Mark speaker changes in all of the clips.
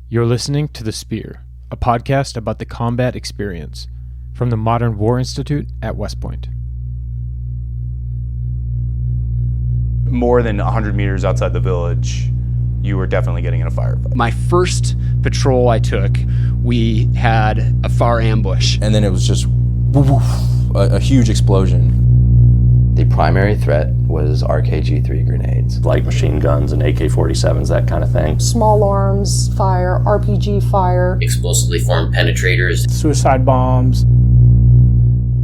Speaker 1: You're listening to The Spear, a podcast about the combat experience from the Modern War Institute at West Point.
Speaker 2: More than 100 meters outside the village, you were definitely getting in a firefight.
Speaker 3: My first patrol I took, we had a far ambush.
Speaker 4: And then it was just a huge explosion.
Speaker 5: The primary threat was RKG-3 grenades.
Speaker 6: Light machine guns and AK-47s, that kind of thing.
Speaker 7: Small arms fire, RPG fire.
Speaker 8: Explosively formed penetrators.
Speaker 9: Suicide bombs.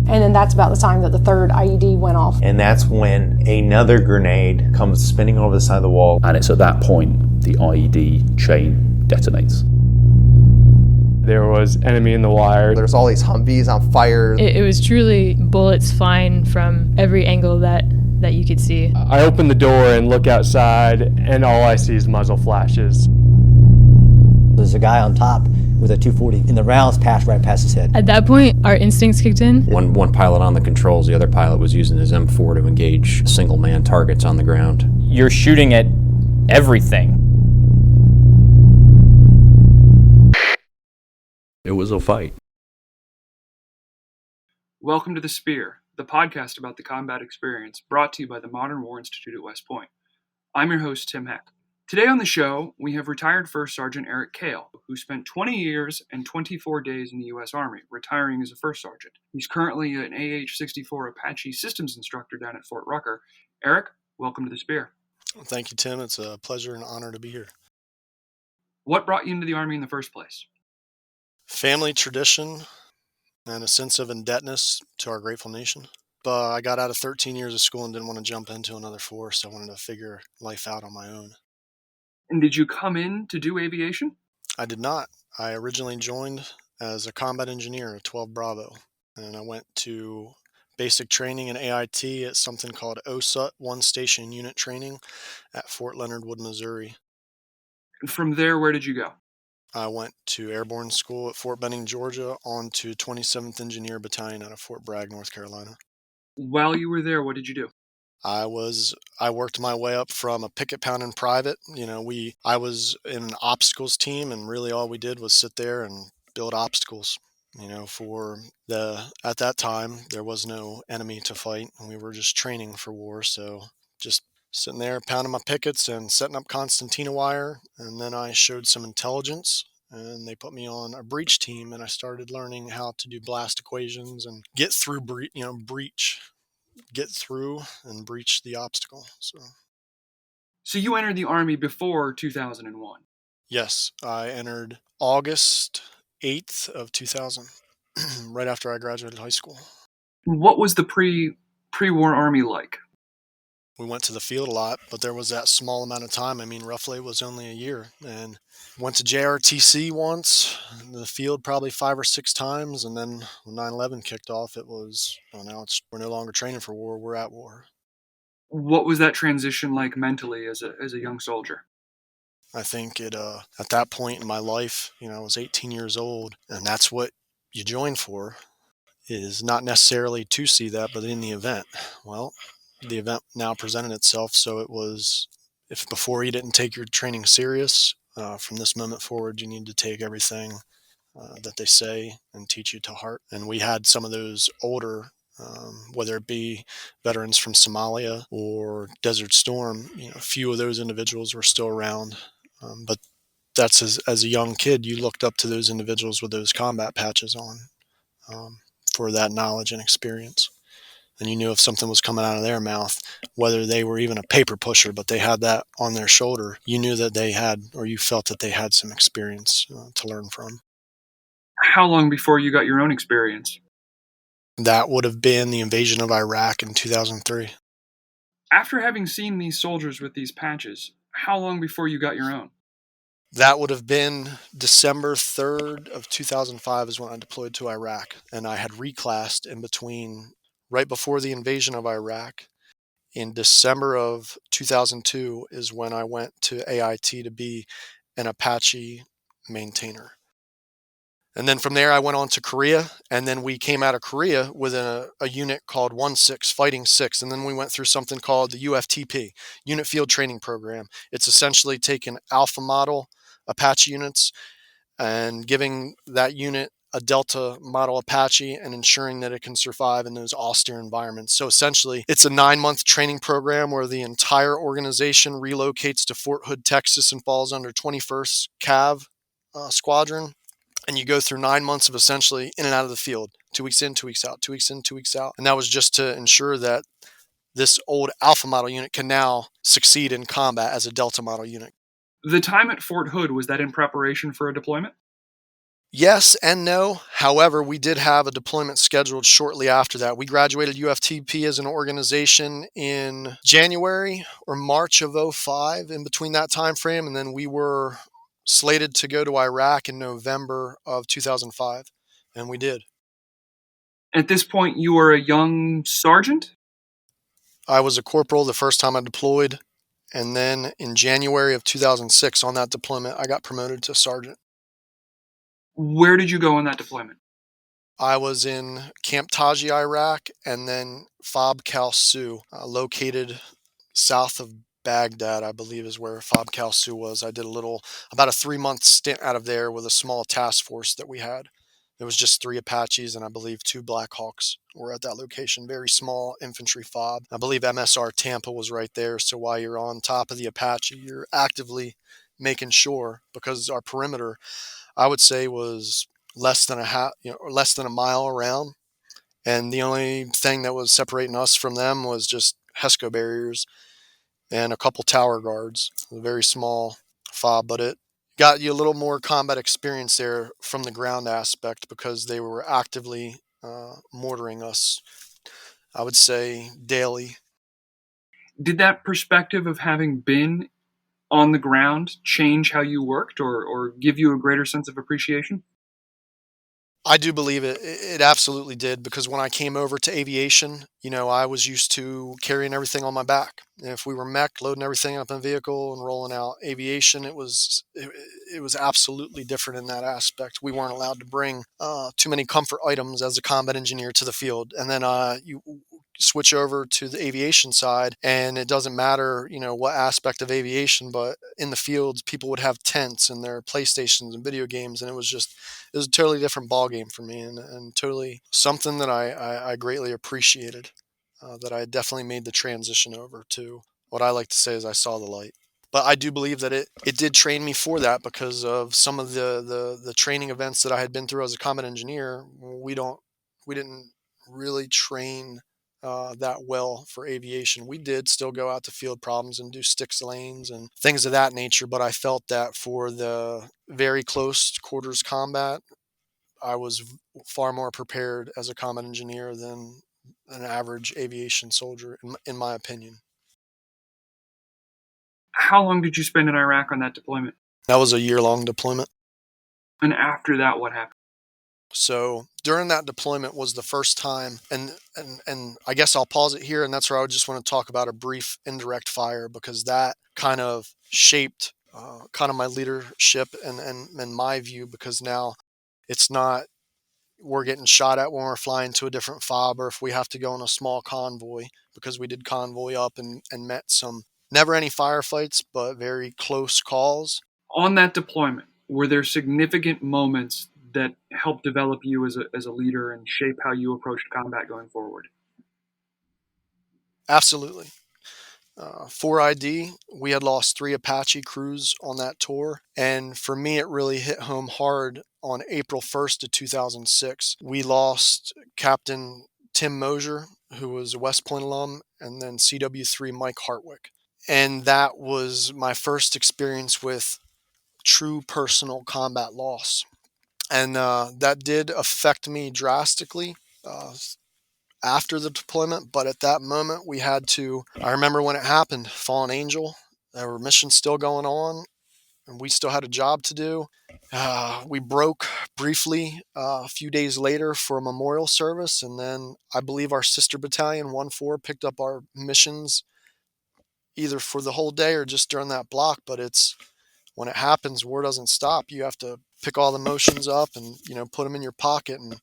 Speaker 7: And then that's about the time that the third IED went off.
Speaker 10: And that's when another grenade comes spinning over the side of the wall.
Speaker 11: And it's at that point the IED chain detonates.
Speaker 12: There was enemy in the wire.
Speaker 13: There's all these Humvees on fire.
Speaker 14: It was truly bullets flying from every angle that you could see.
Speaker 12: I open the door and look outside, and all I see is muzzle flashes.
Speaker 15: There's a guy on top with a 240, and the rounds passed right past his head.
Speaker 14: At that point, our instincts kicked in.
Speaker 16: One pilot on the controls, the other pilot was using his M4 to engage single-man targets on the ground.
Speaker 17: You're shooting at everything.
Speaker 11: It was a fight.
Speaker 18: Welcome to The Spear, the podcast about the combat experience, brought to you by the Modern War Institute at West Point. I'm your host, Tim Heck. Today on the show, we have retired First Sergeant Eric Kale, who spent 20 years and 24 days in the U.S. Army, retiring as a First Sergeant. He's currently an AH-64 Apache systems instructor down at Fort Rucker. Eric, welcome to The Spear.
Speaker 19: Well, thank you, Tim. It's a pleasure and honor to be here.
Speaker 18: What brought you into the Army in the first place?
Speaker 19: Family tradition and a sense of indebtedness to our grateful nation. But I got out of 13 years of school and didn't want to jump into another force. I wanted to figure life out on my own.
Speaker 18: And did you come in to do aviation?
Speaker 19: I did not. I originally joined as a combat engineer at 12 Bravo, and I went to basic training in AIT at something called OSUT, One Station Unit Training, at Fort Leonard Wood, Missouri.
Speaker 18: And from there, where did you go?
Speaker 19: I went to airborne school at Fort Benning, Georgia, on to 27th Engineer Battalion out of Fort Bragg, North Carolina.
Speaker 18: While you were there, what did you do?
Speaker 19: I worked my way up from a picket pounding private. I was in an obstacles team, and really all we did was sit there and build obstacles. At that time, there was no enemy to fight, and we were just training for war. So just sitting there pounding my pickets and setting up concertina wire, and then I showed some intelligence, and they put me on a breach team, and I started learning how to do blast equations and get through get through and breach the obstacle.
Speaker 18: So you entered the Army before 2001?
Speaker 19: Yes, I entered August 8th of 2000, right after I graduated high school.
Speaker 18: What was the pre-war Army like?
Speaker 19: We went to the field a lot, but there was that small amount of time. Roughly it was only a year. And went to JRTC once, the field probably 5 or 6 times. And then when 9/11 kicked off, it was, we're no longer training for war, we're at war.
Speaker 18: What was that transition like mentally as a young soldier?
Speaker 19: I think at that point in my life, I was 18 years old, and that's what you join for, is not necessarily to see that, but in the event. Well, the event now presented itself, so it was, if before you didn't take your training serious, from this moment forward you need to take everything that they say and teach you to heart. And we had some of those older, whether it be veterans from Somalia or Desert Storm, a few of those individuals were still around, but that's as a young kid, you looked up to those individuals with those combat patches on, for that knowledge and experience. And you knew if something was coming out of their mouth, whether they were even a paper pusher, but they had that on their shoulder, you knew that they had, or you felt that they had some experience to learn from.
Speaker 18: How long before you got your own experience?
Speaker 19: That would have been the invasion of Iraq in 2003.
Speaker 18: After having seen these soldiers with these patches, how long before you got your own?
Speaker 19: That would have been December 3rd of 2005 is when I deployed to Iraq. And I had reclassed in between, right before the invasion of Iraq. In December of 2002 is when I went to AIT to be an Apache maintainer. And then from there I went on to Korea, and then we came out of Korea with a unit called 1-6, Fighting 6, and then we went through something called the UFTP, Unit Field Training Program. It's essentially taking alpha model Apache units and giving that unit a Delta model Apache and ensuring that it can survive in those austere environments. So essentially, it's a 9-month training program where the entire organization relocates to Fort Hood, Texas, and falls under 21st Cav Squadron. And you go through 9 months of essentially in and out of the field, 2 weeks in, 2 weeks out, 2 weeks in, 2 weeks out. And that was just to ensure that this old Alpha model unit can now succeed in combat as a Delta model unit.
Speaker 18: The time at Fort Hood, was that in preparation for a deployment?
Speaker 19: Yes and no. However, we did have a deployment scheduled shortly after that. We graduated UFTP as an organization in January or March of 05, in between that time frame, and then we were slated to go to Iraq in November of 2005, and we did.
Speaker 18: At this point, you were a young sergeant?
Speaker 19: I was a corporal the first time I deployed, and then in January of 2006 on that deployment, I got promoted to sergeant.
Speaker 18: Where did you go on that deployment?
Speaker 19: I was in Camp Taji, Iraq, and then Fob Khal Su, located south of Baghdad, I believe is where Fob Khal Su was. I did about a 3-month stint out of there with a small task force that we had. It was just 3 Apaches and I believe 2 Black Hawks were at that location. Very small infantry fob. I believe MSR Tampa was right there. So while you're on top of the Apache, you're actively making sure, because our perimeter, I would say, was less than a mile around, and the only thing that was separating us from them was just HESCO barriers and a couple tower guards. A very small fob, but it got you a little more combat experience there from the ground aspect because they were actively mortaring us, I would say, daily.
Speaker 18: Did that perspective of having been on the ground change how you worked or give you a greater sense of appreciation?
Speaker 19: I do believe it absolutely did, because when I came over to aviation, I was used to carrying everything on my back. And if we were mech, loading everything up in a vehicle and rolling out. Aviation, it was absolutely different in that aspect. We weren't allowed to bring too many comfort items as a combat engineer to the field. And then you switch over to the aviation side, and it doesn't matter, what aspect of aviation, but in the fields, people would have tents and their PlayStations and video games, and it was a totally different ball game for me, and totally something that I greatly appreciated, that I definitely made the transition over to. What I like to say is I saw the light. But I do believe that it did train me for that, because of some of the training events that I had been through as a combat engineer. We didn't really train that well for aviation. We did still go out to field problems and do sticks lanes and things of that nature, but I felt that for the very close quarters combat, I was far more prepared as a combat engineer than an average aviation soldier, in my opinion.
Speaker 18: How long did you spend in Iraq on that deployment?
Speaker 19: That was a year-long deployment.
Speaker 18: And after that, what happened?
Speaker 19: So during that deployment was the first time, and I guess I'll pause it here, and that's where I would just want to talk about a brief indirect fire, because that kind of shaped kind of my leadership and my view, because now it's not we're getting shot at when we're flying to a different fob, or if we have to go on a small convoy, because we did convoy up and met some, never any firefights, but very close calls.
Speaker 18: On that deployment, were there significant moments that helped develop you as a leader and shape how you approached combat going forward?
Speaker 19: Absolutely. For ID, we had lost 3 Apache crews on that tour. And for me, it really hit home hard on April 1st of 2006. We lost Captain Tim Mosier, who was a West Point alum, and then CW3 Mike Hartwick. And that was my first experience with true personal combat loss. And that did affect me drastically after the deployment. But at that moment, we had to, I remember when it happened, Fallen Angel, there were missions still going on, and we still had a job to do. We broke briefly a few days later for a memorial service. And then I believe our sister battalion, 1-4, picked up our missions either for the whole day or just during that block. But when it happens, war doesn't stop. You have to pick all the motions up and, put them in your pocket and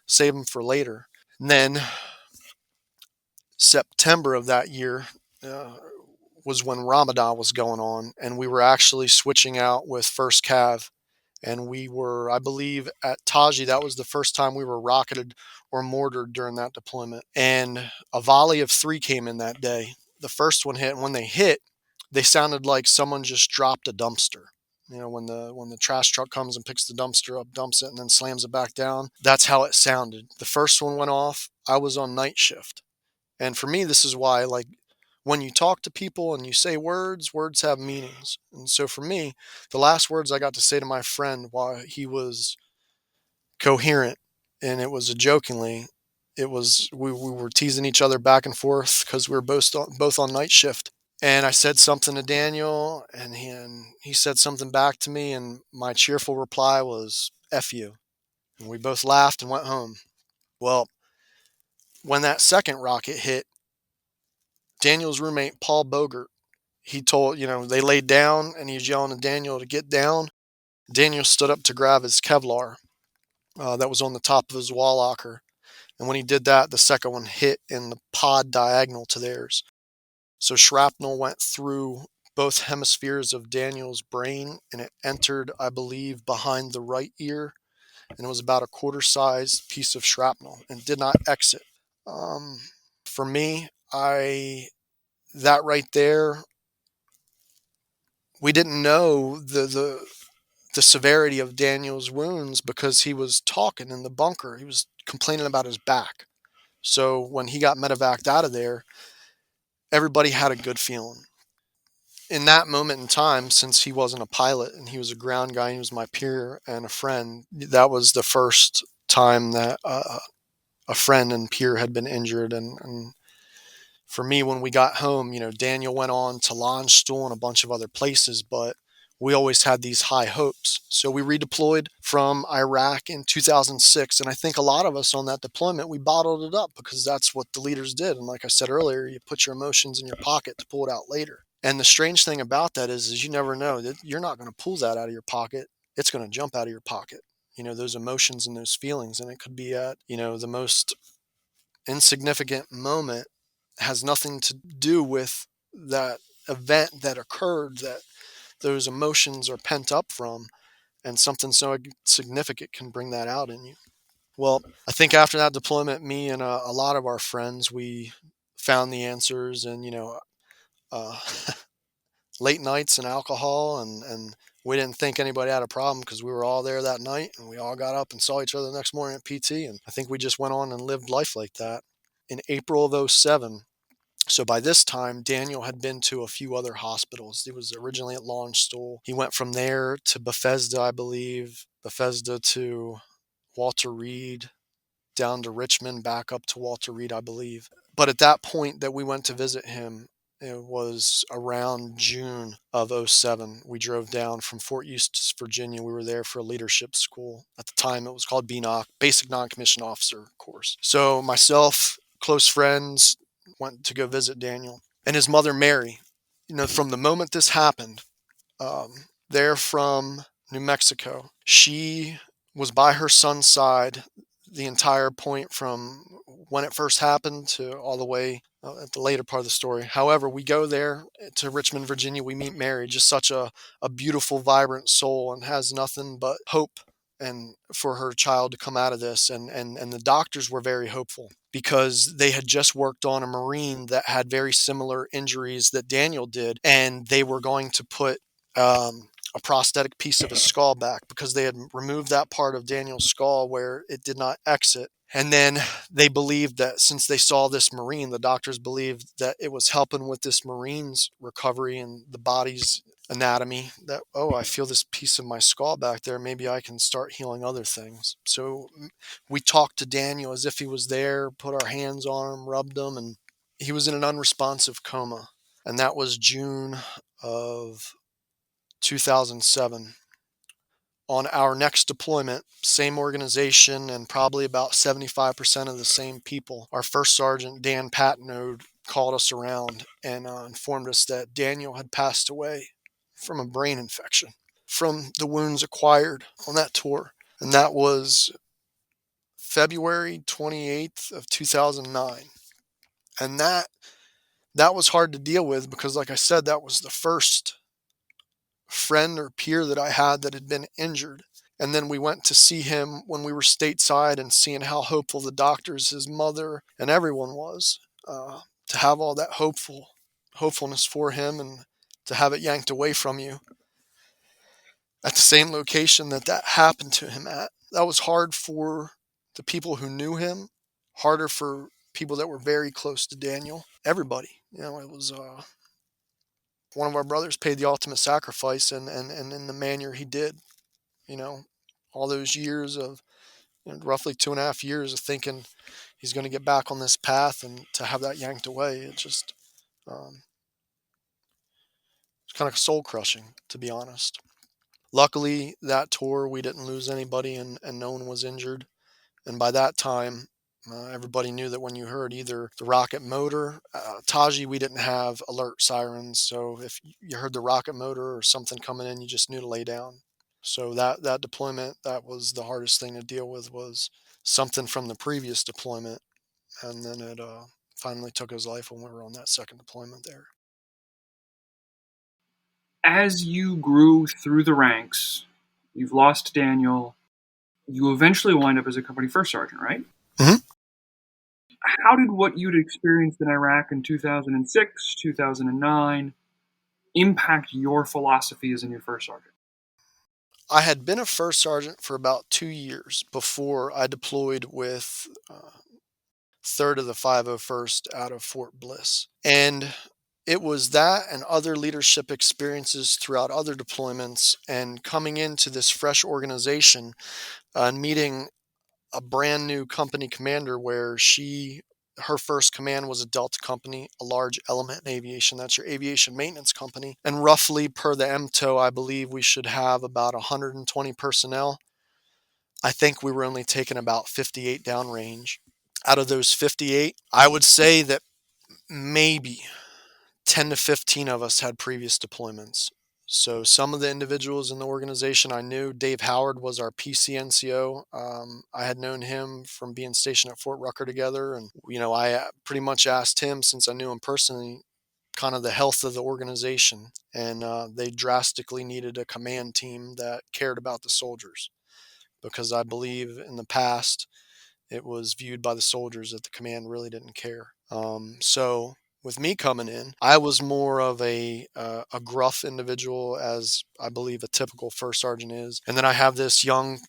Speaker 19: save them for later. And then September of that year, was when Ramadan was going on, and we were actually switching out with 1st Cav. And we were, I believe, at Taji. That was the first time we were rocketed or mortared during that deployment. And a volley of 3 came in that day. The first one hit, and when they hit, they sounded like someone just dropped a dumpster. You know, when the trash truck comes and picks the dumpster up, dumps it, and then slams it back down. That's how it sounded. The first one went off. I was on night shift. And for me, this is why, like, when you talk to people and you say words have meanings. And so for me, the last words I got to say to my friend while he was coherent, and it was jokingly, it was we were teasing each other back and forth because we were both on night shift. And I said something to Daniel, and he said something back to me, and my cheerful reply was, "F you." And we both laughed and went home. Well, when that second rocket hit, Daniel's roommate, Paul Bogert, he told, they laid down, and he was yelling to Daniel to get down. Daniel stood up to grab his Kevlar that was on the top of his wall locker. And when he did that, the second one hit in the pod diagonal to theirs. So shrapnel went through both hemispheres of Daniel's brain, and it entered, I believe, behind the right ear. And it was about a quarter-sized piece of shrapnel and did not exit. For me, that right there, we didn't know the severity of Daniel's wounds because he was talking in the bunker. He was complaining about his back. So when he got medevaced out of there, everybody had a good feeling. In that moment in time, since he wasn't a pilot and he was a ground guy, he was my peer and a friend, that was the first time that a friend and peer had been injured. And for me, when we got home, Daniel went on to Landstuhl and a bunch of other places, but we always had these high hopes. So we redeployed from Iraq in 2006. And I think a lot of us on that deployment, we bottled it up because that's what the leaders did. And like I said earlier, you put your emotions in your pocket to pull it out later. And the strange thing about that is you never know that you're not going to pull that out of your pocket. It's going to jump out of your pocket, those emotions and those feelings. And it could be at, the most insignificant moment, has nothing to do with that event that occurred, that those emotions are pent up from, and something so significant can bring that out in you. Well, I think after that deployment, me and a lot of our friends, we found the answers, and late nights and alcohol, and we didn't think anybody had a problem because we were all there that night, and we all got up and saw each other the next morning at PT, and I think we just went on and lived life like that. In April of 2007, so by this time, Daniel had been to a few other hospitals. He was originally at Landstuhl. He went from there to Bethesda, I believe, Bethesda to Walter Reed, down to Richmond, back up to Walter Reed, I believe. But at that point that we went to visit him, it was around June of 2007. We drove down from Fort Eustis, Virginia. We were there for a leadership school. At the time, it was called BNOC, Basic Non-Commissioned Officer course. So myself, close friends, went to go visit Daniel. And his mother, Mary, from the moment this happened, they're from New Mexico. She was by her son's side the entire point from when it first happened to all the way at the later part of the story. However, we go there to Richmond, Virginia. We meet Mary, just such a beautiful, vibrant soul, and has nothing but hope and for her child to come out of this. And the doctors were very hopeful because they had just worked on a Marine that had very similar injuries that Daniel did. And they were going to put a prosthetic piece of his skull back because they had removed that part of Daniel's skull where it did not exit. And then they believed that since they saw this Marine, the doctors believed that it was helping with this Marine's recovery and the body's anatomy, that, I feel this piece of my skull back there. Maybe I can start healing other things. So we talked to Daniel as if he was there, put our hands on him, rubbed him, and he was in an unresponsive coma. And that was June of 2007. On our next deployment, same organization and probably about 75% of the same people, our first sergeant, Dan Patnode, called us around and informed us that Daniel had passed away from a brain infection from the wounds acquired on that tour. And that was February 28th of 2009. And that was hard to deal with because, like I said, that was the first friend or peer that I had that had been injured. And then we went to see him when we were stateside and seeing how hopeful the doctors, his mother, and everyone was, to have all that hopefulness for him and to have it yanked away from you at the same location that happened to him at. That was hard for the people who knew him, harder for people that were very close to Daniel. Everybody, it was one of our brothers paid the ultimate sacrifice, and in the manner he did, all those years of roughly 2.5 years of thinking he's going to get back on this path, and to have that yanked away, it just it's kind of soul crushing, to be honest. Luckily, that tour we didn't lose anybody, and no one was injured. And by that time, everybody knew that when you heard either the rocket motor, Taji, we didn't have alert sirens, so if you heard the rocket motor or something coming in, you just knew to lay down. So that deployment, that was the hardest thing to deal with, was something from the previous deployment, and then it finally took his life when we were on that second deployment there.
Speaker 18: As you grew through the ranks, you've lost Daniel, you eventually wind up as a company first sergeant, right?
Speaker 19: Mm-hmm.
Speaker 18: How did what you'd experienced in Iraq in 2006, 2009 impact your philosophy as a new first sergeant?
Speaker 19: I had been a first sergeant for about 2 years before I deployed with 3rd of the 501st out of Fort Bliss. And it was that and other leadership experiences throughout other deployments, and coming into this fresh organization and meeting a brand new company commander where her first command was a Delta company, a large element in aviation. That's your aviation maintenance company. And roughly per the MTO, I believe we should have about 120 personnel. I think we were only taking about 58 downrange. Out of those 58, I would say that maybe 10 to 15 of us had previous deployments. So some of the individuals in the organization I knew. Dave Howard was our PCNCO. I had known him from being stationed at Fort Rucker together. And, I pretty much asked him, since I knew him personally, kind of the health of the organization. And they drastically needed a command team that cared about the soldiers, because I believe in the past it was viewed by the soldiers that the command really didn't care. So with me coming in, I was more of a gruff individual, as I believe a typical first sergeant is. And then I have this young,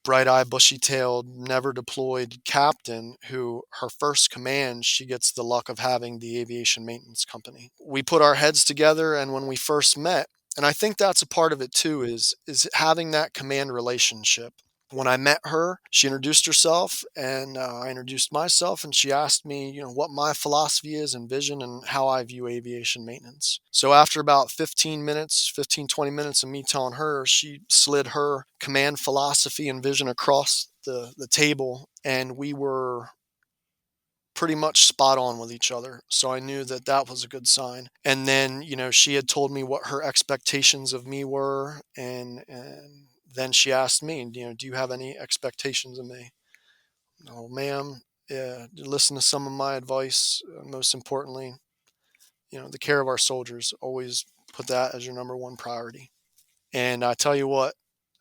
Speaker 19: bright-eyed, bushy-tailed, never deployed captain who, her first command, she gets the luck of having the aviation maintenance company. We put our heads together, and when we first met, and I think that's a part of it too, is having that command relationship. When I met her, she introduced herself, and I introduced myself, and she asked me, what my philosophy is and vision and how I view aviation maintenance. So after about 15, 20 minutes of me telling her, she slid her command philosophy and vision across the table, and we were pretty much spot on with each other. So I knew that was a good sign. And then, she had told me what her expectations of me were, and then she asked me, do you have any expectations of me? No, ma'am. Yeah, listen to some of my advice. Most importantly, the care of our soldiers. Always put that as your number one priority. And I tell you what,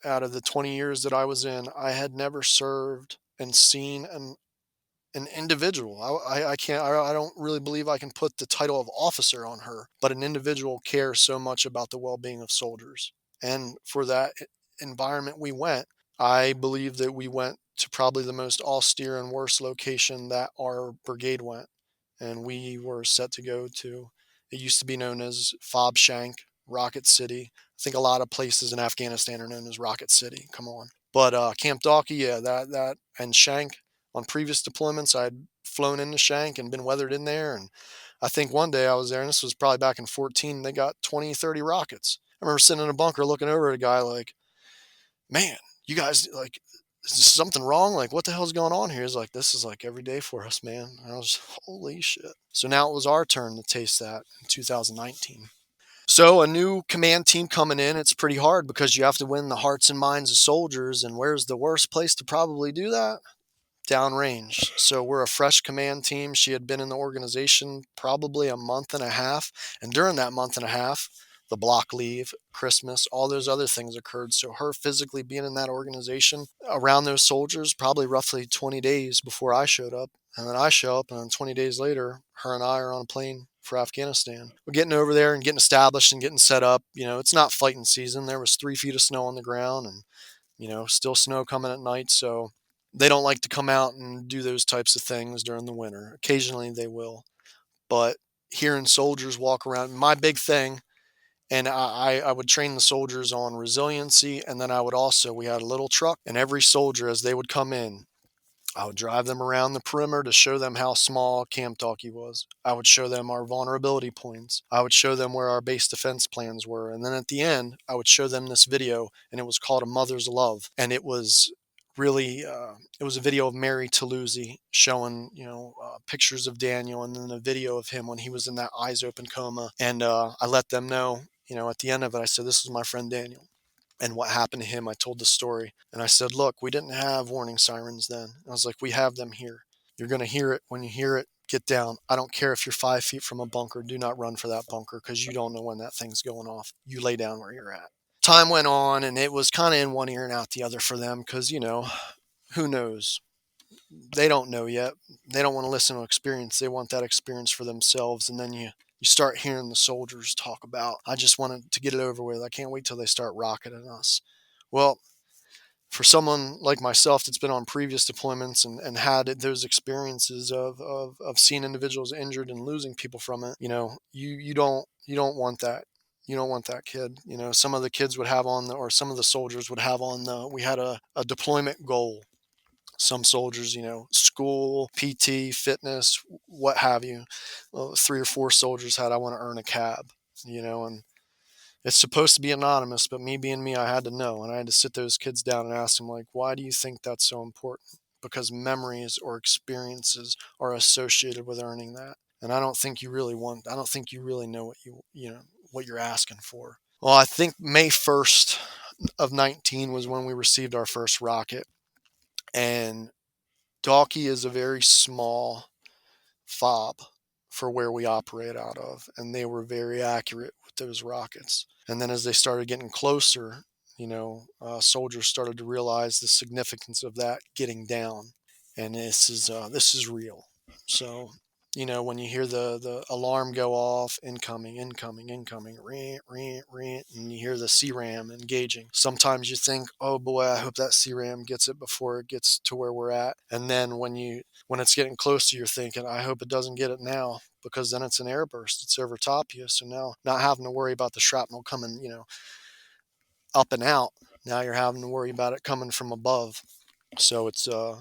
Speaker 19: out of the 20 years that I was in, I had never served and seen an individual. I don't really believe I can put the title of officer on her, but an individual cares so much about the well-being of soldiers. And for that environment we went, I believe that we went to probably the most austere and worst location that our brigade went. And we were set to go to, it used to be known as Fob Shank, Rocket City. I think a lot of places in Afghanistan are known as Rocket City. Come on. But Camp Dalkey, that and Shank, on previous deployments, I'd flown into Shank and been weathered in there. And I think one day I was there, and this was probably back in 2014, they got 20, 30 rockets. I remember sitting in a bunker looking over at a guy like, man, you guys, like, is something wrong? Like, what the hell's going on here? He's like, this is like every day for us, man. And I was, holy shit. So now it was our turn to taste that in 2019. So a new command team coming in, it's pretty hard because you have to win the hearts and minds of soldiers. And where's the worst place to probably do that? downrange. So we're a fresh command team. She had been in the organization probably a month and a half. And during that month and a half, the block leave, Christmas, all those other things occurred. So her physically being in that organization around those soldiers, probably roughly 20 days before I showed up. And then I show up, and then 20 days later, her and I are on a plane for Afghanistan. We're getting over there and getting established and getting set up. You know, it's not fighting season. There was 3 feet of snow on the ground and, you know, still snow coming at night. So they don't like to come out and do those types of things during the winter. Occasionally they will. But hearing soldiers walk around, my big thing, and I would train the soldiers on resiliency. And then we had a little truck, and every soldier, as they would come in, I would drive them around the perimeter to show them how small Camp Talkie was. I would show them our vulnerability points. I would show them where our base defense plans were. And then at the end, I would show them this video, and it was called A Mother's Love. And it was really, it was a video of Mary Taluzzi showing, pictures of Daniel, and then a video of him when he was in that eyes open coma. And I let them know, at the end of it, I said, this is my friend Daniel. And what happened to him, I told the story. And I said, look, we didn't have warning sirens then. I was like, we have them here. You're going to hear it. When you hear it, get down. I don't care if you're 5 feet from a bunker. Do not run for that bunker, because you don't know when that thing's going off. You lay down where you're at. Time went on, and it was kind of in one ear and out the other for them, because, who knows? They don't know yet. They don't want to listen to experience. They want that experience for themselves. And then you start hearing the soldiers talk about, I just wanted to get it over with. I can't wait till they start rocketing us. Well, for someone like myself that's been on previous deployments and had those experiences of seeing individuals injured and losing people from it, you don't want that. You don't want that kid. Some of the kids would have or some of the soldiers would have we had a deployment goal. Some soldiers, school, PT, fitness, what have you. Well, 3 or 4 soldiers had, I want to earn a cab, and it's supposed to be anonymous, but me being me, I had to know. And I had to sit those kids down and ask them, like, why do you think that's so important? Because memories or experiences are associated with earning that. And I don't think you really know what you're asking for. Well, I think May 1st of 19 was when we received our first rocket. And Talkie is a very small fob for where we operate out of, and they were very accurate with those rockets. And then as they started getting closer, soldiers started to realize the significance of that getting down, and this is real. So, when you hear the alarm go off, incoming, rant, and you hear the CRAM engaging. Sometimes you think, oh boy, I hope that CRAM gets it before it gets to where we're at. And then when it's getting closer, you're thinking, I hope it doesn't get it now, because then it's an airburst. It's over top you. So now, not having to worry about the shrapnel coming, up and out. Now you're having to worry about it coming from above. So it's a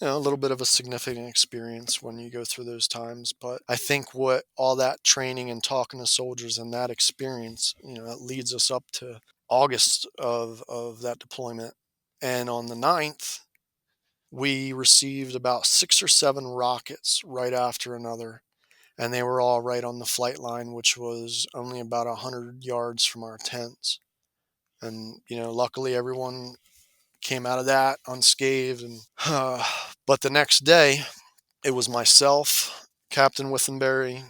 Speaker 19: little bit of a significant experience when you go through those times. But I think what all that training and talking to soldiers and that experience, that leads us up to August of that deployment. And on the 9th, we received about 6 or 7 rockets right after another. And they were all right on the flight line, which was only about 100 yards from our tents. And, luckily everyone came out of that unscathed. And but the next day, it was myself, Captain Withenberry,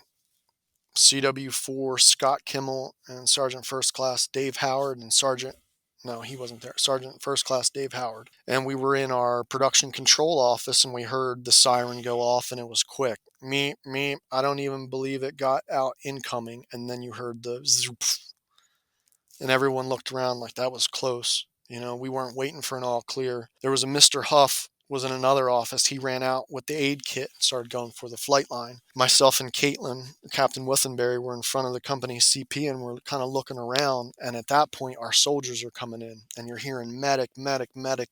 Speaker 19: CW4 Scott Kimmel, and Sergeant First Class Dave Howard, and Sergeant First Class Dave Howard. And we were in our production control office, and we heard the siren go off, and it was quick. Meep, meep. I don't even believe it got out incoming. And then you heard the zoop, and everyone looked around like that was close. We weren't waiting for an all clear. There was a Mr. Huff was in another office. He ran out with the aid kit and started going for the flight line. Myself and Caitlin, Captain Withenberry, were in front of the company CP, and we're kind of looking around. And at that point, our soldiers are coming in, and you're hearing medic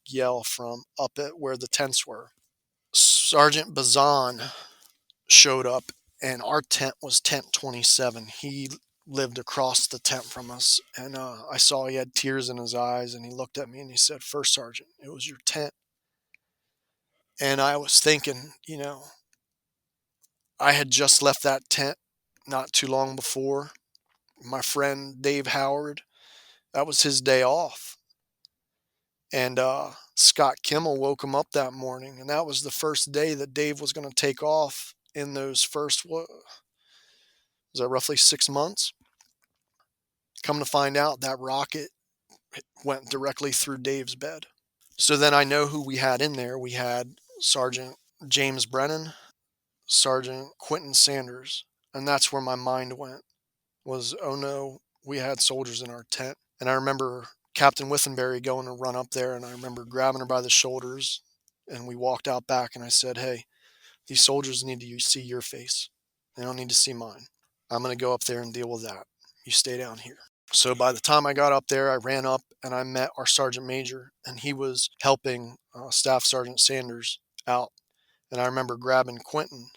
Speaker 19: yell from up at where the tents were. Sergeant Bazan showed up, and our tent was tent 27. He lived across the tent from us, and I saw he had tears in his eyes, and he looked at me and he said, "First Sergeant, it was your tent." And I was thinking, I had just left that tent not too long before. My friend Dave Howard, that was his day off. And Scott Kimmel woke him up that morning, and that was the first day that Dave was going to take off in those first, was that roughly 6 months? Come to find out, that rocket went directly through Dave's bed. So then I know who we had in there. We had Sergeant James Brennan, Sergeant Quentin Sanders, and that's where my mind went, was, oh no, we had soldiers in our tent. And I remember Captain Withenberry going to run up there, and I remember grabbing her by the shoulders, and we walked out back, and I said, hey, these soldiers need to see your face. They don't need to see mine. I'm going to go up there and deal with that. You stay down here. So by the time I got up there, I ran up and I met our Sergeant Major, and he was helping Staff Sergeant Sanders out. And I remember grabbing Quentin.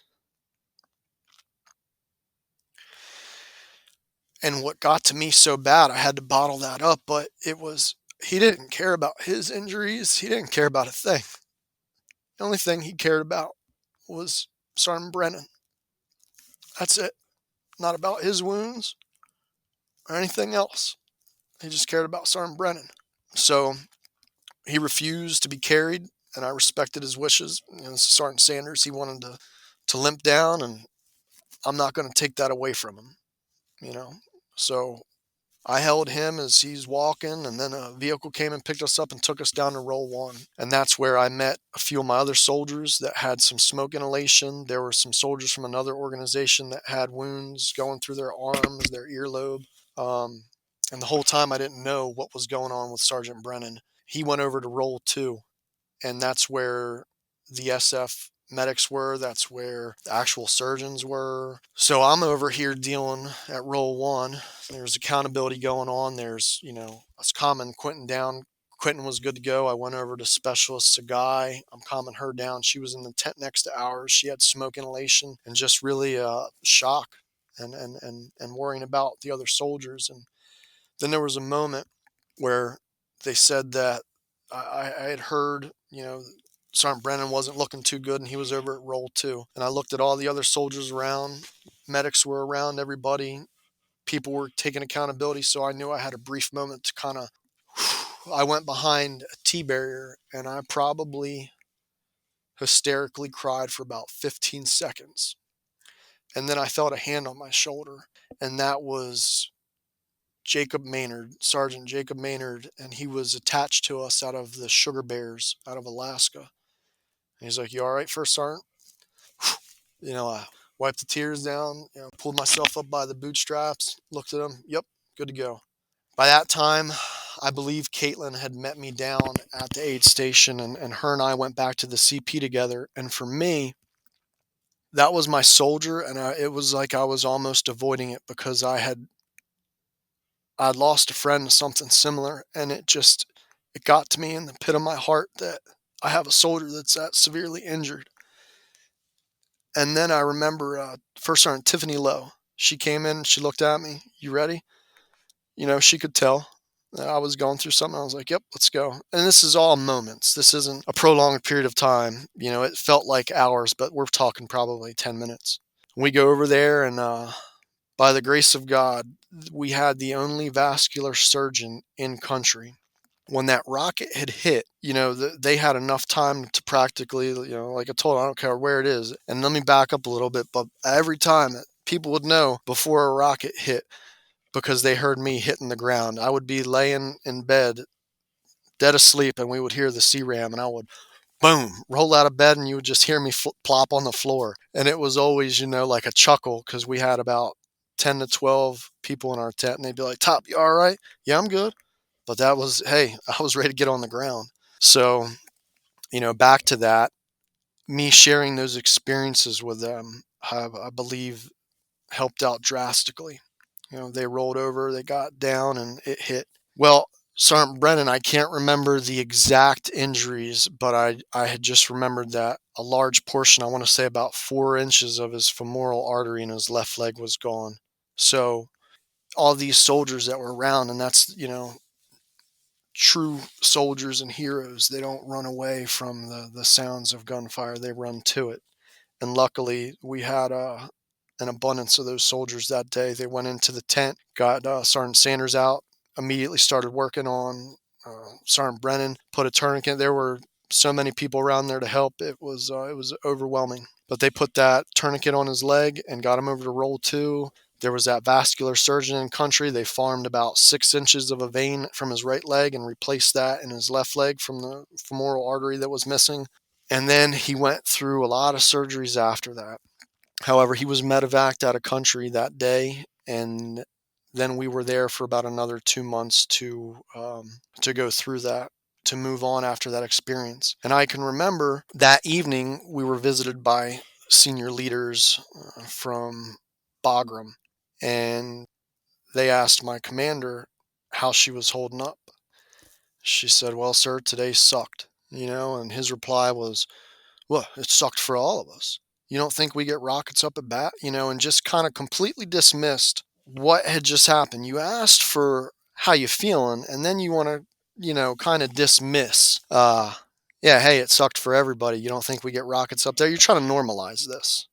Speaker 19: And what got to me so bad, I had to bottle that up, but it was, he didn't care about his injuries. He didn't care about a thing. The only thing he cared about was Sergeant Brennan. That's it. Not about his wounds or anything else. He just cared about Sergeant Brennan. So he refused to be carried, and I respected his wishes. You know, Sergeant Sanders, he wanted to limp down, and I'm not going to take that away from him, you know. So I held him as he's walking, and then a vehicle came and picked us up and took us down to Roll 1. And that's where I met a few of my other soldiers that had some smoke inhalation. There were some soldiers from another organization that had wounds going through their arms, their earlobe. And the whole time I didn't know what was going on with Sergeant Brennan. He went over to Roll 2, and that's where the SF medics were. That's where the actual surgeons were. So I'm over here dealing at Roll 1. There's accountability going on. There's, you know, us calming Quentin down. Quentin was good to go. I went over to Specialist Sagai. I'm calming her down. She was in the tent next to ours. She had smoke inhalation and just really shock and worrying about the other soldiers. And then there was a moment where they said that I had heard, you know, Sergeant Brennan wasn't looking too good, and he was over at Roll 2. And I looked at all the other soldiers around. Medics were around, everybody. People were taking accountability, so I knew I had a brief moment to kind of... I went behind a T-barrier, and I probably hysterically cried for about 15 seconds. And then I felt a hand on my shoulder, and that was Jacob Maynard, Sergeant Jacob Maynard, and he was attached to us out of the Sugar Bears out of Alaska. And he's like, "You all right, First Sergeant?" You know, I wiped the tears down, you know, pulled myself up by the bootstraps, looked at him. Yep, good to go. By that time, I believe Caitlin had met me down at the aid station, and her and I went back to the CP together. And for me, that was my soldier, and it was like I was almost avoiding it because I'd lost a friend to something similar, and it got to me in the pit of my heart that I have a soldier that's that severely injured. And then I remember First Sergeant Tiffany Lowe. She came in, she looked at me. "You ready?" You know, she could tell that I was going through something. I was like, "Yep, let's go." And this is all moments. This isn't a prolonged period of time. You know, it felt like hours, but we're talking probably 10 minutes. We go over there, and by the grace of God, we had the only vascular surgeon in country. When that rocket had hit, you know, they had enough time to practically, you know, like I told them, I don't care where it is. And let me back up a little bit, but every time people would know before a rocket hit, because they heard me hitting the ground. I would be laying in bed, dead asleep, and we would hear the CRAM, and I would, boom, roll out of bed, and you would just hear me plop on the floor. And it was always, you know, like a chuckle, because we had about 10 to 12 people in our tent, and they'd be like, "Top, you all right?" "Yeah, I'm good." But that was, hey, I was ready to get on the ground. So, you know, back to that, me sharing those experiences with them, I believe, helped out drastically. You know, they rolled over, they got down, and it hit. Well, Sergeant Brennan, I can't remember the exact injuries, but I had just remembered that a large portion, I want to say about 4 inches of his femoral artery in his left leg was gone. So all these soldiers that were around, and that's, you know, true soldiers and heroes, they don't run away from the sounds of gunfire, they run to it. And luckily we had an abundance of those soldiers that day. They went into the tent, got Sergeant Sanders out, immediately started working on Sergeant Brennan put a tourniquet. There were so many people around there to help. It was overwhelming. But they put that tourniquet on his leg and got him over to Roll 2. There was that vascular surgeon in country. They farmed about 6 inches of a vein from his right leg and replaced that in his left leg from the femoral artery that was missing. And then he went through a lot of surgeries after that. However, he was medevaced out of country that day, and then we were there for about another 2 months to go through that, to move on after that experience. And I can remember that evening we were visited by senior leaders from Bagram, and they asked my commander how she was holding up. She said, "Well, sir, today sucked," and his reply was, "Well, it sucked for all of us. You don't think we get rockets up at bat?" And just kind of completely dismissed what had just happened. You asked for how you feeling, and then you want to, kind of dismiss, yeah, hey, it sucked for everybody. You don't think we get rockets up there? You're trying to normalize this,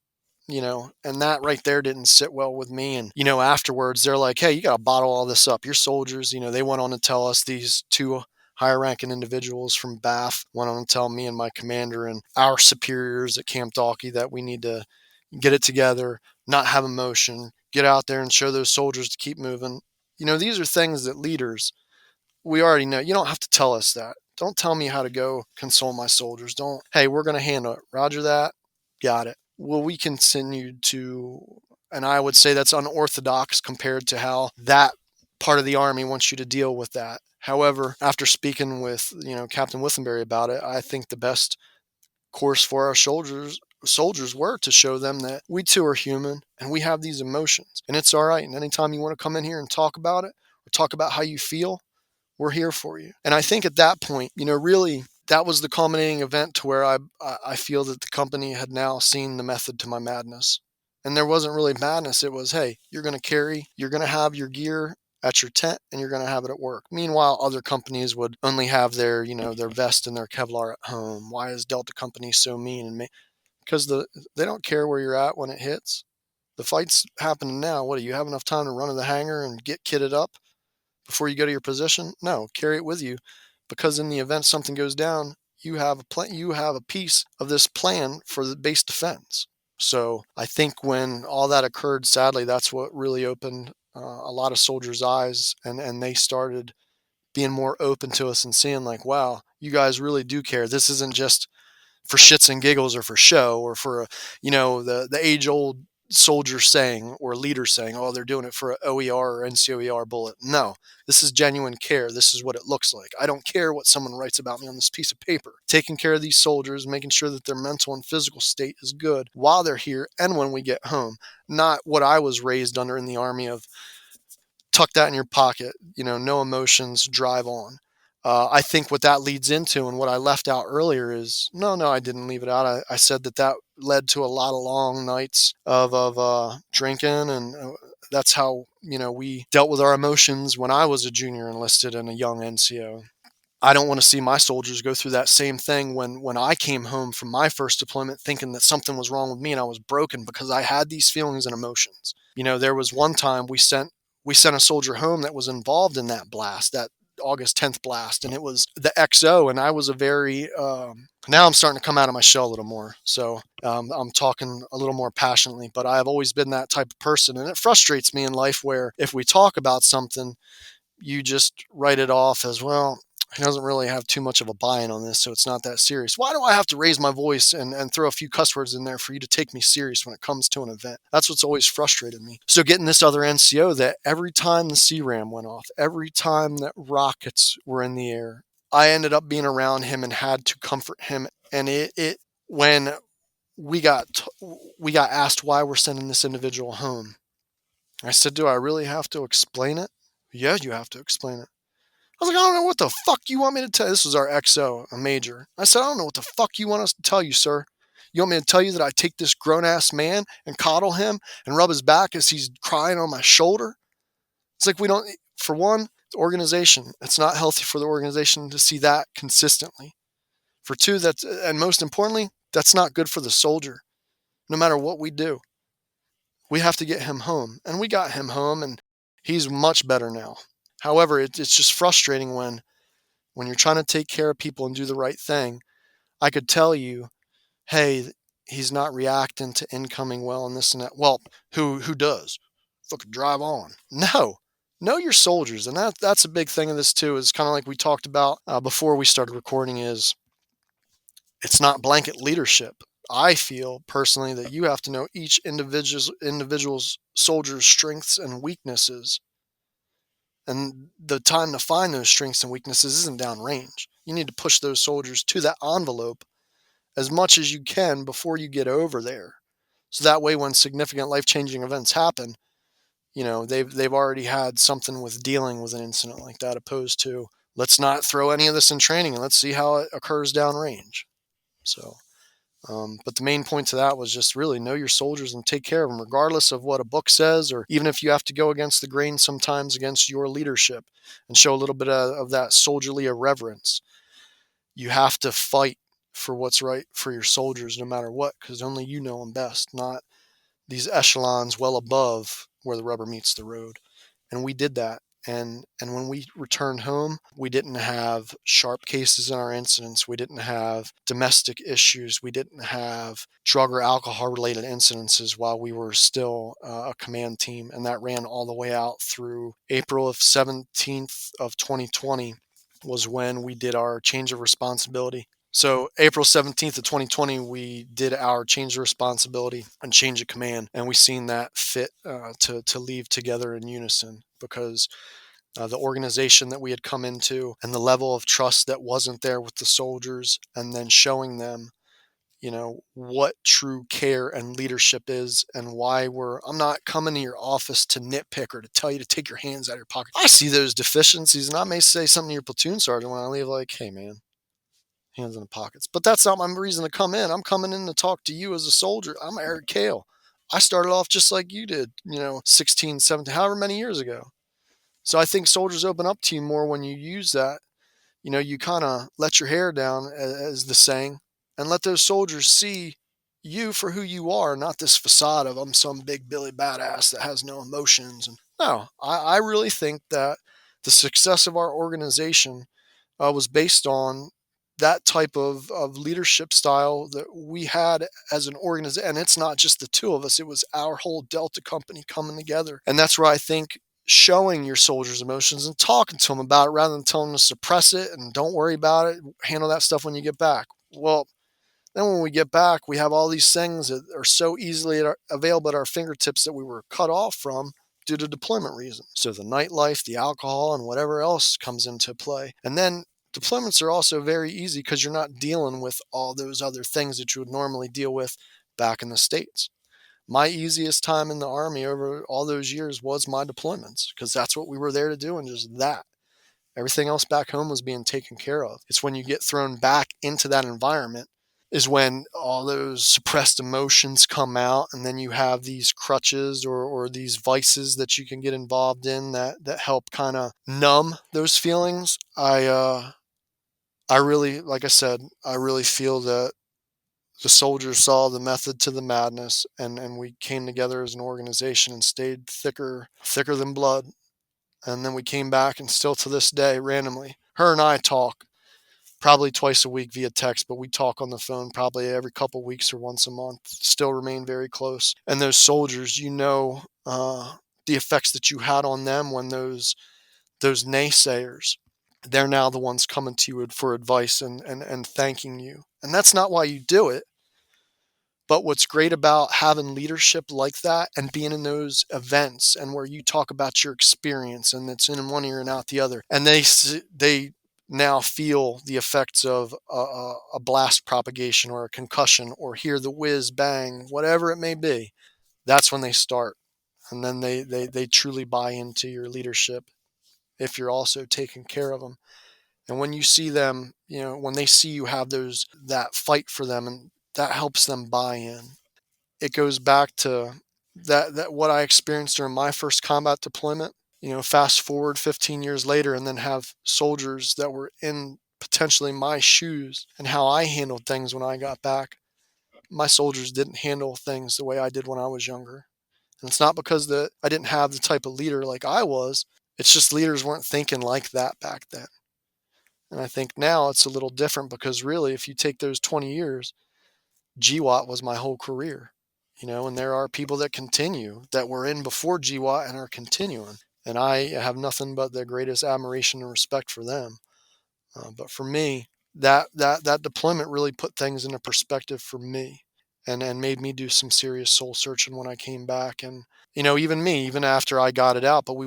Speaker 19: and that right there didn't sit well with me. And, afterwards, they're like, "Hey, you got to bottle all this up. Your soldiers," they went on to tell us, these 2 higher ranking individuals from BAF went on to tell me and my commander and our superiors at Camp Dalkey that we need to get it together, not have emotion, get out there and show those soldiers to keep moving. These are things that leaders, we already know. You don't have to tell us that. Don't tell me how to go console my soldiers. Hey, we're going to handle it. Roger that. Got it. Well, we continued to, and I would say that's unorthodox compared to how that part of the Army wants you to deal with that. However, after speaking with, Captain Withenberry about it, I think the best course for our soldiers were to show them that we too are human and we have these emotions, and it's all right. And anytime you want to come in here and talk about it or talk about how you feel, we're here for you. And I think at that point, really, that was the culminating event to where I feel that the company had now seen the method to my madness. And there wasn't really madness. It was, hey, you're going to have your gear at your tent and you're going to have it at work. Meanwhile, other companies would only have their, their vest and their Kevlar at home. Why is Delta Company so mean? Because they don't care where you're at when it hits. The fight's happening now. What, do you have enough time to run to the hangar and get kitted up before you go to your position? No, carry it with you, because in the event something goes down, you have a piece of this plan for the base defense. So I think when all that occurred, sadly, that's what really opened a lot of soldiers' eyes, and they started being more open to us and seeing like, wow, you guys really do care. This isn't just for shits and giggles or for show or for, the age-old soldier saying or leader saying, oh, they're doing it for an OER or NCOER bullet. No, this is genuine care. This is what it looks like. I don't care what someone writes about me on this piece of paper. Taking care of these soldiers, making sure that their mental and physical state is good while they're here and when we get home. Not what I was raised under in the Army of tuck that in your pocket, no emotions, drive on. I think what that leads into, and what I left out earlier is, no, I didn't leave it out. I said that led to a lot of long nights of drinking, and that's how, we dealt with our emotions when I was a junior enlisted and a young NCO. I don't want to see my soldiers go through that same thing when I came home from my first deployment thinking that something was wrong with me and I was broken because I had these feelings and emotions. There was one time we sent a soldier home that was involved in that blast, that August 10th blast, and it was the XO, and I was a very now I'm starting to come out of my shell a little more, so I'm talking a little more passionately, but I've always been that type of person, and it frustrates me in life where if we talk about something, you just write it off as, well, he doesn't really have too much of a buy-in on this, so it's not that serious. Why do I have to raise my voice and throw a few cuss words in there for you to take me serious when it comes to an event? That's what's always frustrated me. So getting this other NCO that every time the CRAM went off, every time that rockets were in the air, I ended up being around him and had to comfort him. And when we got asked why we're sending this individual home, I said, do I really have to explain it? Yeah, you have to explain it. I was like, I don't know what the fuck you want me to tell you. This was our XO, a major. I said, I don't know what the fuck you want us to tell you, sir. You want me to tell you that I take this grown-ass man and coddle him and rub his back as he's crying on my shoulder? It's like, we don't, for one, the organization, it's not healthy for the organization to see that consistently. For two, and most importantly, that's not good for the soldier. No matter what we do, we have to get him home. And we got him home, and he's much better now. However, it's just frustrating when When you're trying to take care of people and do the right thing, I could tell you, hey, he's not reacting to incoming well and this and that. Well, who does? Fucking drive on. No. Know your soldiers. And that's a big thing of this too, is kind of like we talked about before we started recording, is it's not blanket leadership. I feel personally that you have to know each individual's soldier's strengths and weaknesses. And the time to find those strengths and weaknesses isn't downrange. You need to push those soldiers to that envelope as much as you can before you get over there. So that way, when significant life-changing events happen, you know, they've already had something with dealing with an incident like that, opposed to, let's not throw any of this in training and let's see how it occurs downrange. So, but the main point to that was just really know your soldiers and take care of them, regardless of what a book says, or even if you have to go against the grain sometimes against your leadership and show a little bit of that soldierly irreverence. You have to fight for what's right for your soldiers no matter what, because only you know them best, not these echelons well above where the rubber meets the road. And we did that. And when we returned home, we didn't have sharp cases in our incidents. We didn't have domestic issues. We didn't have drug or alcohol related incidences while we were still a command team. And that ran all the way out through April 17th of 2020 was when we did our change of responsibility. So April 17th of 2020, we did our change of responsibility and change of command. And we seen that fit to leave together in unison, because the organization that we had come into and the level of trust that wasn't there with the soldiers, and then showing them, you know, what true care and leadership is, and why I'm not coming to your office to nitpick or to tell you to take your hands out of your pocket. I see those deficiencies, and I may say something to your platoon sergeant when I leave, like, hey man, hands in the pockets. But that's not my reason to come in. I'm coming in to talk to you as a soldier. I'm Eric Kale. I started off just like you did, 16, 17, however many years ago. So I think soldiers open up to you more when you use that. You kind of let your hair down, as the saying, and let those soldiers see you for who you are, not this facade of I'm some big Billy badass that has no emotions. And no, I really think that the success of our organization was based on that type of leadership style that we had as an organization. And it's not just the two of us, it was our whole Delta company coming together. And that's where I think showing your soldiers emotions and talking to them about it rather than telling them to suppress it and don't worry about it, handle that stuff when you get back. Well, then when we get back, we have all these things that are so easily available at our fingertips that we were cut off from due to deployment reasons. So the nightlife, the alcohol, and whatever else comes into play. And then deployments are also very easy because you're not dealing with all those other things that you would normally deal with back in the States. My easiest time in the Army over all those years was my deployments, because that's what we were there to do, and just that. Everything else back home was being taken care of. It's when you get thrown back into that environment is when all those suppressed emotions come out, and then you have these crutches or these vices that you can get involved in that help kind of numb those feelings. I really, like I said, I really feel that the soldiers saw the method to the madness, and we came together as an organization and stayed thicker than blood. And then we came back, and still to this day, randomly, her and I talk probably twice a week via text, but we talk on the phone probably every couple weeks or once a month, still remain very close. And those soldiers, the effects that you had on them when those naysayers, they're now the ones coming to you for advice and thanking you. And that's not why you do it. But what's great about having leadership like that and being in those events and where you talk about your experience and it's in one ear and out the other, and they now feel the effects of a blast propagation or a concussion or hear the whiz bang, whatever it may be, that's when they start. And then they truly buy into your leadership if you're also taking care of them. And when you see them, when they see you have that fight for them, and that helps them buy in. It goes back to that what I experienced during my first combat deployment. Fast forward 15 years later, and then have soldiers that were in potentially my shoes and how I handled things when I got back. My soldiers didn't handle things the way I did when I was younger. And it's not because I didn't have the type of leader like I was. It's just leaders weren't thinking like that back then. And I think now it's a little different because really, if you take those 20 years, GWAT was my whole career, and there are people that continue that were in before GWAT and are continuing. And I have nothing but the greatest admiration and respect for them. But for me, that deployment really put things into perspective for me and made me do some serious soul searching when I came back. And, even after I got it out, but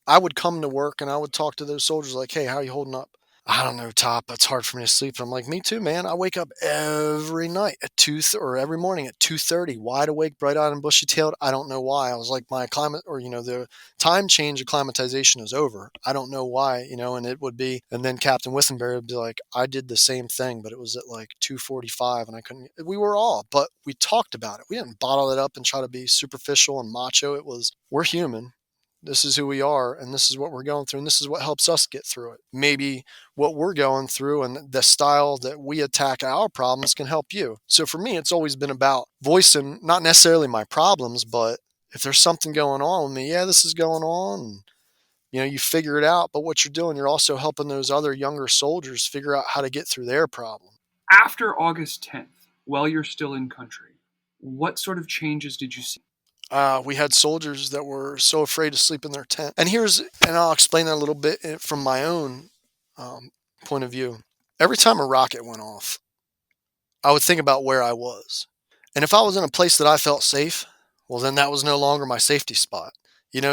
Speaker 19: I would come to work and I would talk to those soldiers like, hey, how are you holding up? I don't know, Top. It's hard for me to sleep. And I'm like, me too, man. I wake up every night at every morning at 2:30, wide awake, bright-eyed and bushy-tailed. I don't know why. I was like, my climate, or the time change acclimatization is over. I don't know why, and it would be. And then Captain Wissenberry would be like, I did the same thing, but it was at like 2:45, and I couldn't. We were all, but we talked about it. We didn't bottle it up and try to be superficial and macho. It was, we're human. This is who we are, and this is what we're going through, and this is what helps us get through it. Maybe what we're going through and the style that we attack our problems can help you. So for me, it's always been about voicing not necessarily my problems, but if there's something going on with me, this is going on, and you figure it out. But what you're doing, you're also helping those other younger soldiers figure out how to get through their problem.
Speaker 18: After August 10th, while you're still in country, what sort of changes did you see?
Speaker 19: We had soldiers that were so afraid to sleep in their tent. And I'll explain that a little bit from my own point of view. Every time a rocket went off, I would think about where I was. And if I was in a place that I felt safe, well, then that was no longer my safety spot.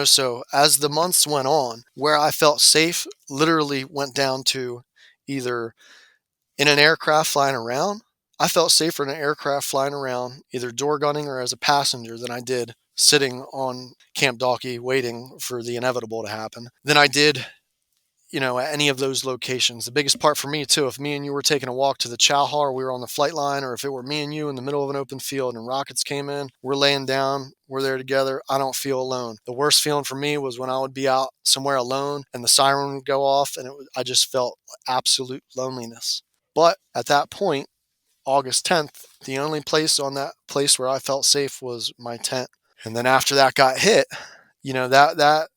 Speaker 19: So as the months went on, where I felt safe literally went down to either in an aircraft flying around. I felt safer in an aircraft flying around, either door gunning or as a passenger, than I did sitting on Camp Dalkey waiting for the inevitable to happen than I did, at any of those locations. The biggest part for me too, if me and you were taking a walk to the chow hall, or we were on the flight line, or if it were me and you in the middle of an open field and rockets came in, we're laying down, we're there together, I don't feel alone. The worst feeling for me was when I would be out somewhere alone and the siren would go off, and I just felt absolute loneliness. But at that point, August 10th, the only place on that place where I felt safe was my tent. And then after that got hit, that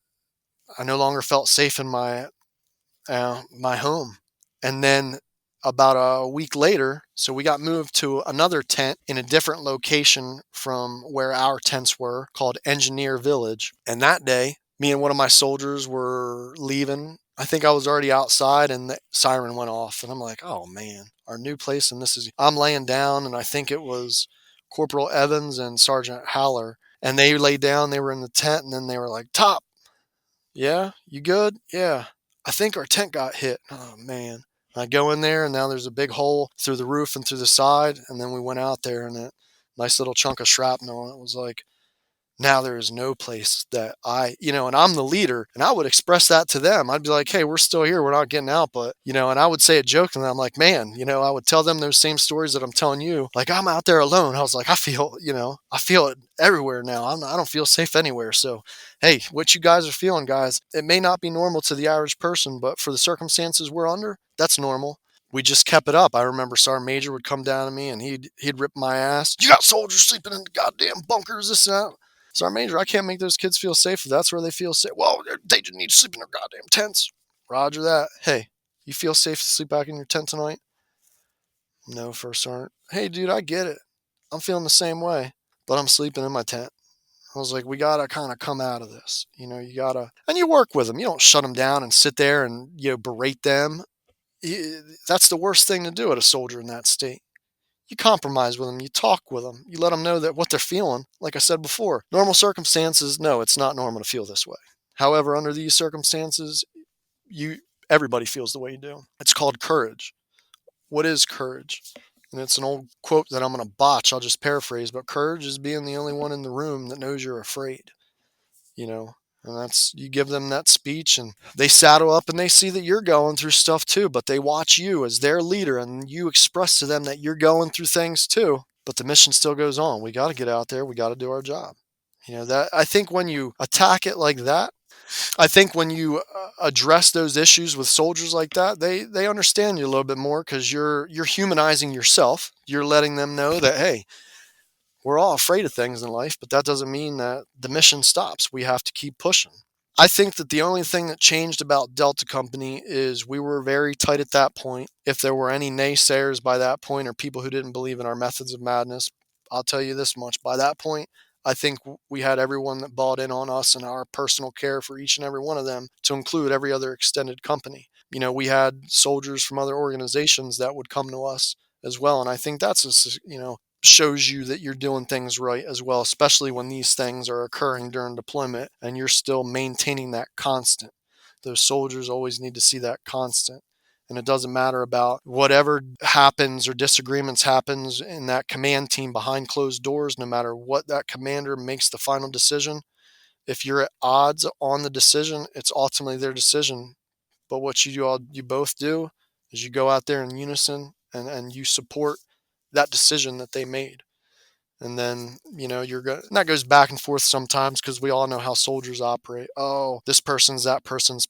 Speaker 19: I no longer felt safe in my home. And then about a week later, so we got moved to another tent in a different location from where our tents were, called Engineer Village. And that day, me and one of my soldiers were leaving. I think I was already outside and the siren went off. And I'm like, oh man, our new place. And I'm laying down, and I think it was Corporal Evans and Sergeant Haller. And they laid down, they were in the tent, and then they were like, Top, yeah, you good? Yeah, I think our tent got hit. Oh, man. I go in there, and now there's a big hole through the roof and through the side. And then we went out there, and a nice little chunk of shrapnel. And it was like, now there is no place that and I'm the leader, and I would express that to them. I'd be like, hey, we're still here. We're not getting out. But, and I would say it jokingly. I'm like, man, I would tell them those same stories that I'm telling you. Like, I'm out there alone. I was like, I feel it everywhere now. I don't feel safe anywhere. So, hey, what you guys are feeling, guys, it may not be normal to the average person, but for the circumstances we're under, that's normal. We just kept it up. I remember Sergeant Major would come down to me, and he'd rip my ass. You got soldiers sleeping in the goddamn bunkers, this and that. Sergeant Major, I can't make those kids feel safe if that's where they feel safe. Well, they just need to sleep in their goddamn tents. Roger that. Hey, you feel safe to sleep back in your tent tonight? No, First Sergeant. Hey, dude, I get it. I'm feeling the same way, but I'm sleeping in my tent. I was like, we got to kind of come out of this. You got to, and you work with them. You don't shut them down and sit there and, berate them. That's the worst thing to do at a soldier in that state. You compromise with them, you talk with them, you let them know that what they're feeling, like I said before, normal circumstances, no, it's not normal to feel this way. However, under these circumstances, everybody feels the way you do. It's called courage. What is courage? And it's an old quote that I'm going to botch, I'll just paraphrase, but courage is being the only one in the room that knows you're afraid, And that's, you give them that speech, and they saddle up and they see that you're going through stuff too, but they watch you as their leader, and you express to them that you're going through things too, but the mission still goes on. We got to get out there. We got to do our job. That I think when you attack it like that, I think when you address those issues with soldiers like that, they understand you a little bit more, because you're humanizing yourself. You're letting them know that, hey, we're all afraid of things in life, but that doesn't mean that the mission stops. We have to keep pushing. I think that the only thing that changed about Delta Company is we were very tight at that point. If there were any naysayers by that point or people who didn't believe in our methods of madness, I'll tell you this much. By that point, I think we had everyone that bought in on us and our personal care for each and every one of them, to include every other extended company. You know, we had soldiers from other organizations that would come to us as well. And I think that's, shows you that you're doing things right as well, especially when these things are occurring during deployment and you're still maintaining that constant. Those soldiers always need to see that constant. And it doesn't matter about whatever happens or disagreements happens in that command team behind closed doors, no matter what that commander makes the final decision. If you're at odds on the decision, it's ultimately their decision. But what you both do is you go out there in unison and you support that decision that they made. And then, and that goes back and forth sometimes because we all know how soldiers operate. Oh, this person's that person's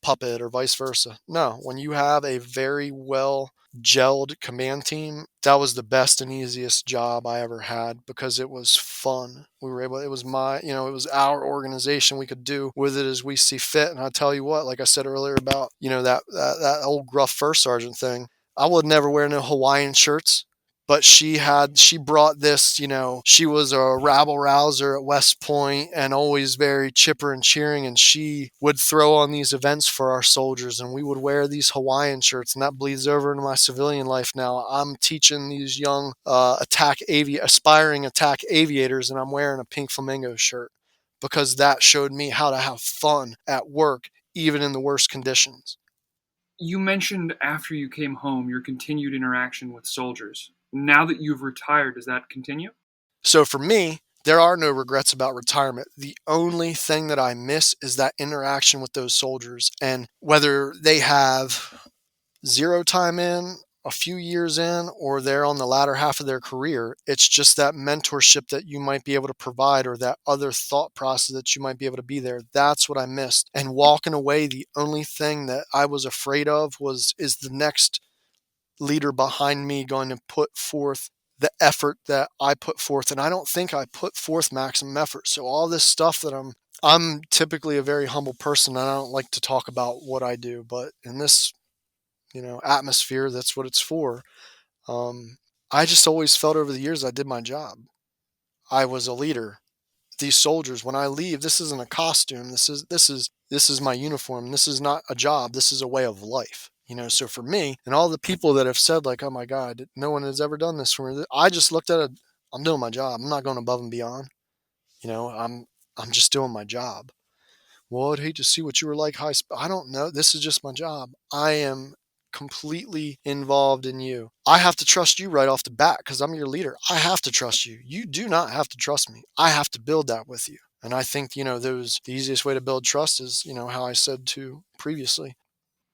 Speaker 19: puppet or vice versa. No, when you have a very well gelled command team, that was the best and easiest job I ever had because it was fun. It was it was our organization. We could do with it as we see fit. And I tell you what, like I said earlier about, that old gruff first sergeant thing, I would never wear no Hawaiian shirts. But she brought this, she was a rabble rouser at West Point and always very chipper and cheering. And she would throw on these events for our soldiers and we would wear these Hawaiian shirts, and that bleeds over into my civilian life now. I'm teaching these young aspiring attack aviators, and I'm wearing a pink flamingo shirt because that showed me how to have fun at work, even in the worst conditions.
Speaker 18: You mentioned after you came home, your continued interaction with soldiers. Now that you've retired, does that continue?
Speaker 19: So for me, there are no regrets about retirement. The only thing that I miss is that interaction with those soldiers. And whether they have zero time in, a few years in, or they're on the latter half of their career, it's just that mentorship that you might be able to provide or that other thought process that you might be able to be there. That's what I missed. And walking away, the only thing that I was afraid of is the next leader behind me going to put forth the effort that I put forth. And I don't think I put forth maximum effort. So all this stuff that I'm typically a very humble person, and I don't like to talk about what I do, but in this, atmosphere, that's what it's for. I just always felt over the years I did my job. I was a leader. These soldiers, when I leave, this isn't a costume. This is my uniform. This is not a job. This is a way of life. So for me and all the people that have said like, oh my God, no one has ever done this for me. I just looked at it. I'm doing my job. I'm not going above and beyond. I'm just doing my job. Well, I'd hate to see what you were like. I don't know. This is just my job. I am completely involved in you. I have to trust you right off the bat because I'm your leader. I have to trust you. You do not have to trust me. I have to build that with you. And I think, the easiest way to build trust is, how I said to previously.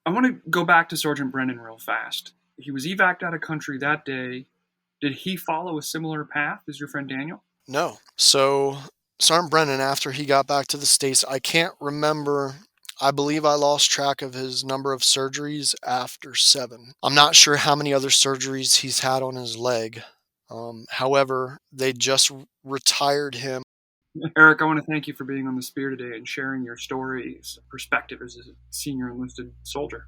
Speaker 18: I want to go back to Sergeant Brennan real fast. He was evac'd out of country that day. Did he follow a similar path as your friend Daniel?
Speaker 19: No. So Sergeant Brennan, after he got back to the States, I can't remember. I believe I lost track of his number of surgeries after 7. I'm not sure how many other surgeries he's had on his leg. However, they just retired him.
Speaker 18: Eric, I want to thank you for being on the Spear today and sharing your story's perspective as a senior enlisted soldier.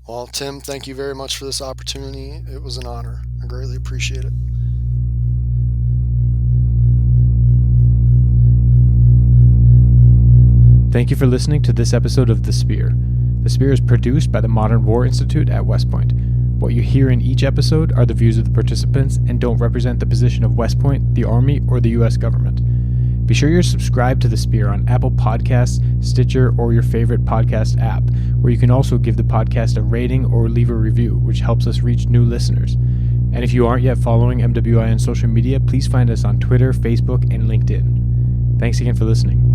Speaker 19: Well, Tim, thank you very much for this opportunity. It was an honor. I greatly appreciate it.
Speaker 1: Thank you for listening to this episode of The Spear. The Spear is produced by the Modern War Institute at West Point. What you hear in each episode are the views of the participants and don't represent the position of West Point, the Army, or the U.S. government. Be sure you're subscribed to The Spear on Apple Podcasts, Stitcher, or your favorite podcast app, where you can also give the podcast a rating or leave a review, which helps us reach new listeners. And if you aren't yet following MWI on social media, please find us on Twitter, Facebook, and LinkedIn. Thanks again for listening.